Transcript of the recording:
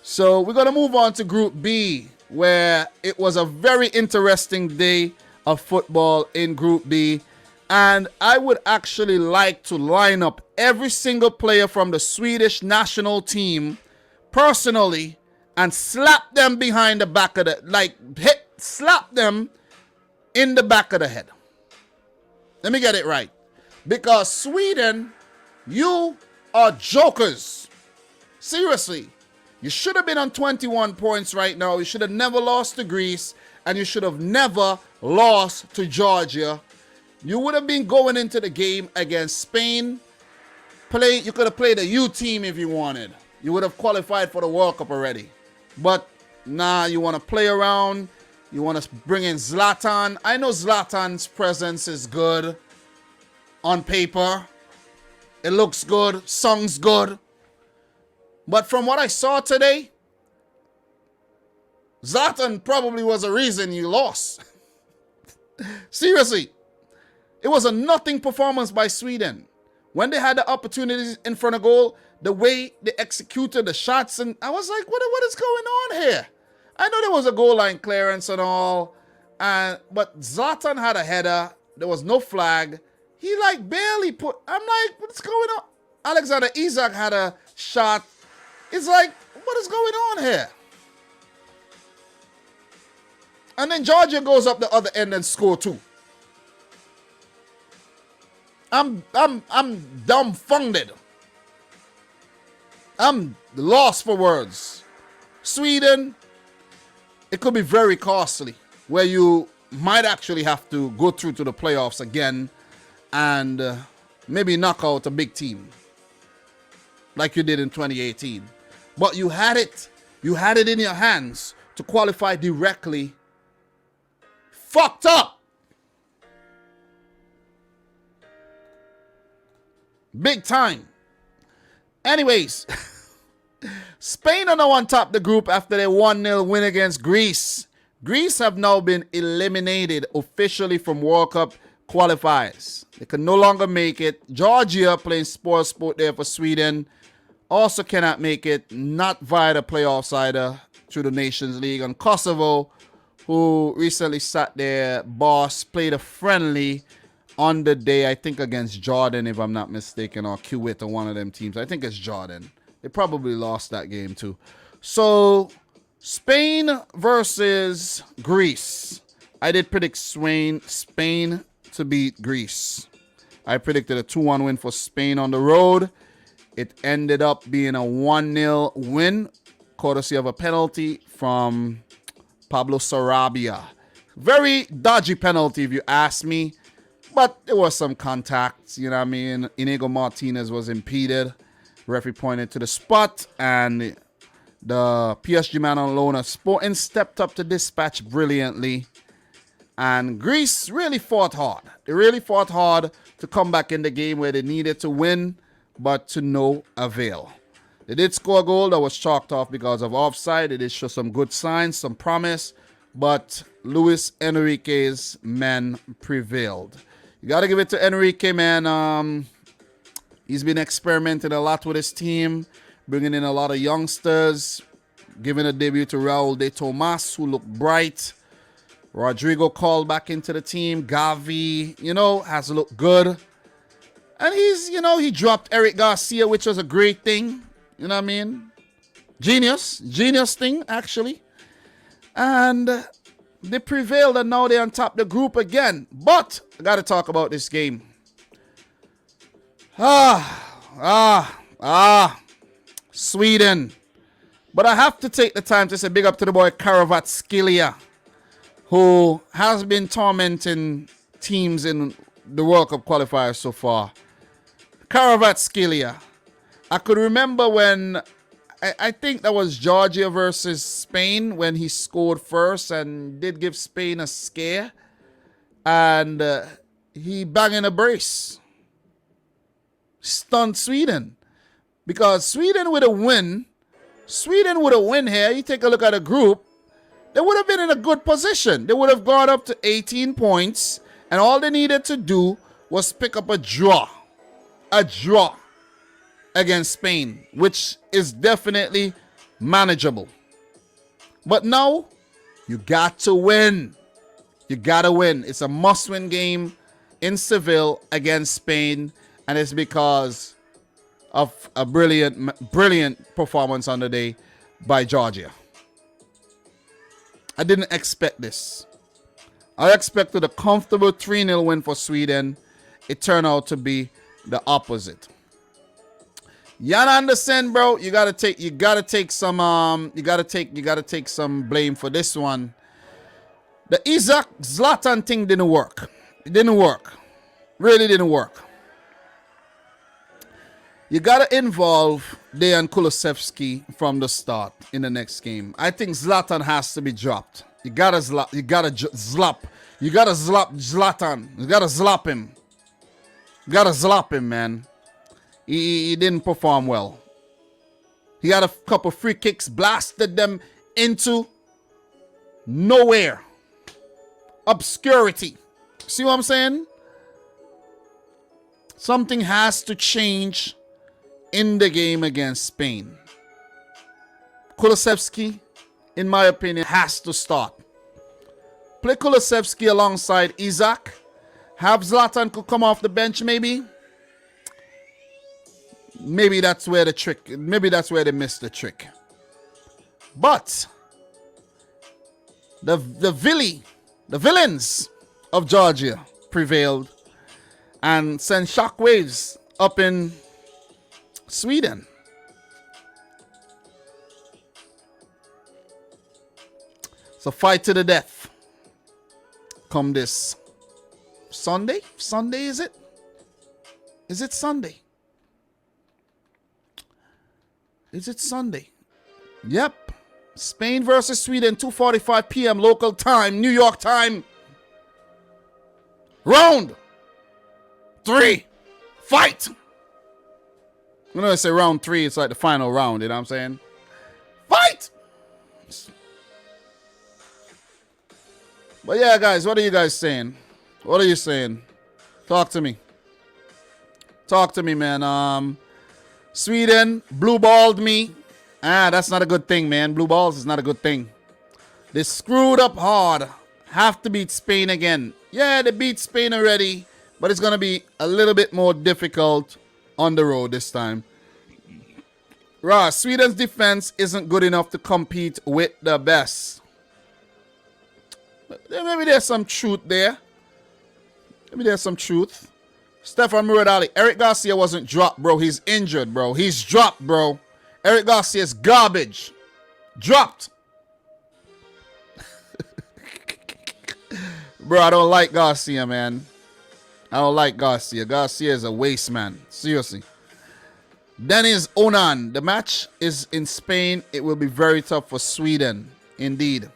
So we're going to move on to Group B, where it was a very interesting day of football in Group B. And I would actually like to line up every single player from the Swedish national team personally and slap them behind the back of the, slap them in the back of the head. Let me get it right. Because Sweden, you are jokers. Seriously. You should have been on 21 points right now. You should have never lost to Greece. And you should have never lost to Georgia. You would have been going into the game against Spain. You could have played a U team if you wanted. You would have qualified for the World Cup already. But nah, you want to play around. You want to bring in Zlatan. I know Zlatan's presence is good on paper. It looks good. Song's good. But from what I saw today, Zlatan probably was a reason you lost. Seriously. It was a nothing performance by Sweden. When they had the opportunities in front of goal, the way they executed the shots, and I was like, what is going on here? I know there was a goal line clearance and all, but Zlatan had a header. There was no flag. He barely put, I'm like, what's going on? Alexander Isak had a shot. It's like, what is going on here? And then Georgia goes up the other end and score too. I'm dumbfounded. I'm lost for words. Sweden, it could be very costly, where you might actually have to go through to the playoffs again and maybe knock out a big team like you did in 2018. But you had it. You had it in your hands to qualify directly. Fucked up. Big time. Anyways, Spain are now on top of the group after their 1-0 win against Greece. Greece have now been eliminated officially from World Cup qualifiers. They can no longer make it. Georgia, playing sport there for Sweden, also cannot make it, not via the playoffs either, through the Nations League. And Kosovo, who recently sat their boss, played a friendly on the day, I think against Jordan, if I'm not mistaken, or Kuwait, or one of them teams. I think it's Jordan. They probably lost that game too. So, Spain versus Greece. I did predict Spain to beat Greece. I predicted a 2-1 win for Spain on the road. It ended up being a 1-0 win, courtesy of a penalty from Pablo Sarabia. Very dodgy penalty, if you ask me. But there was some contacts, you know what I mean? Inigo Martinez was impeded. Referee pointed to the spot, and the PSG man on loan of Sporting stepped up to dispatch brilliantly. And Greece really fought hard. They really fought hard to come back in the game where they needed to win, but to no avail. They did score a goal that was chalked off because of offside. They did show some good signs, some promise, but Luis Enrique's men prevailed. You got to give it to Enrique, man. He's been experimenting a lot with his team, bringing in a lot of youngsters, giving a debut to Raul de Tomas, who looked bright. Rodrigo called back into the team. Gavi, has looked good. And he dropped Eric Garcia, which was a great thing. You know what I mean? Genius thing, actually. And they prevailed, and now they're on top of the group again. But I got to talk about this game. Sweden. But I have to take the time to say big up to the boy Kvaratskhelia, who has been tormenting teams in the World Cup qualifiers so far. Kvaratskhelia. I could remember when I think that was Georgia versus Spain when he scored first and did give Spain a scare. And he banged a brace. Stunned Sweden. Because Sweden with a win here, you take a look at the group, they would have been in a good position. They would have gone up to 18 points, and all they needed to do was pick up a draw. A draw against Spain, which is definitely manageable. But now, you got to win. You got to win. It's a must-win game in Seville against Spain, and it's because of a brilliant performance on the day by Georgia. I didn't expect this. I expected a comfortable 3-0 win for Sweden. It turned out to be the opposite. Jan Anderson, bro, you gotta take some blame for this one. The Isaac Zlatan thing didn't work. It didn't work. Really didn't work. You gotta involve Dejan Kulusevski from the start in the next game. I think Zlatan has to be dropped. You gotta zlap Zlatan. You gotta zlap him. You gotta zlap him, man. He didn't perform well. He had a couple free kicks, blasted them into nowhere. Obscurity. See what I'm saying? Something has to change in the game against Spain. Kulusevski, in my opinion, has to start. Play Kulusevski alongside Isaac. Have Zlatan could come off the bench maybe. Maybe that's where they missed the trick. But the villains of Georgia prevailed and sent shockwaves up in Sweden. So fight to the death. Come this Sunday? Sunday, is it? Is it Sunday? Is it Sunday? Yep. Spain versus Sweden, 2:45 p.m. local time, New York time. Round 3. Fight! When I say round 3, it's like the final round, you know what I'm saying? Fight! But yeah, guys, what are you guys saying? What are you saying? Talk to me. Talk to me, man. Sweden blue-balled me. That's not a good thing, man. Blue balls is not a good thing. They screwed up hard. Have to beat Spain again. Yeah, they beat Spain already, but it's going to be a little bit more difficult on the road this time. Sweden's defense isn't good enough to compete with the best. Maybe there's some truth there. Maybe there's some truth. Stefan Muradali. Eric Garcia wasn't dropped, bro. He's injured, bro. He's dropped, bro. Eric Garcia's garbage. Dropped. Bro, I don't like Garcia, man. I don't like Garcia. Garcia is a waste man. Seriously. Dennis Onan. The match is in Spain. It will be very tough for Sweden. Indeed.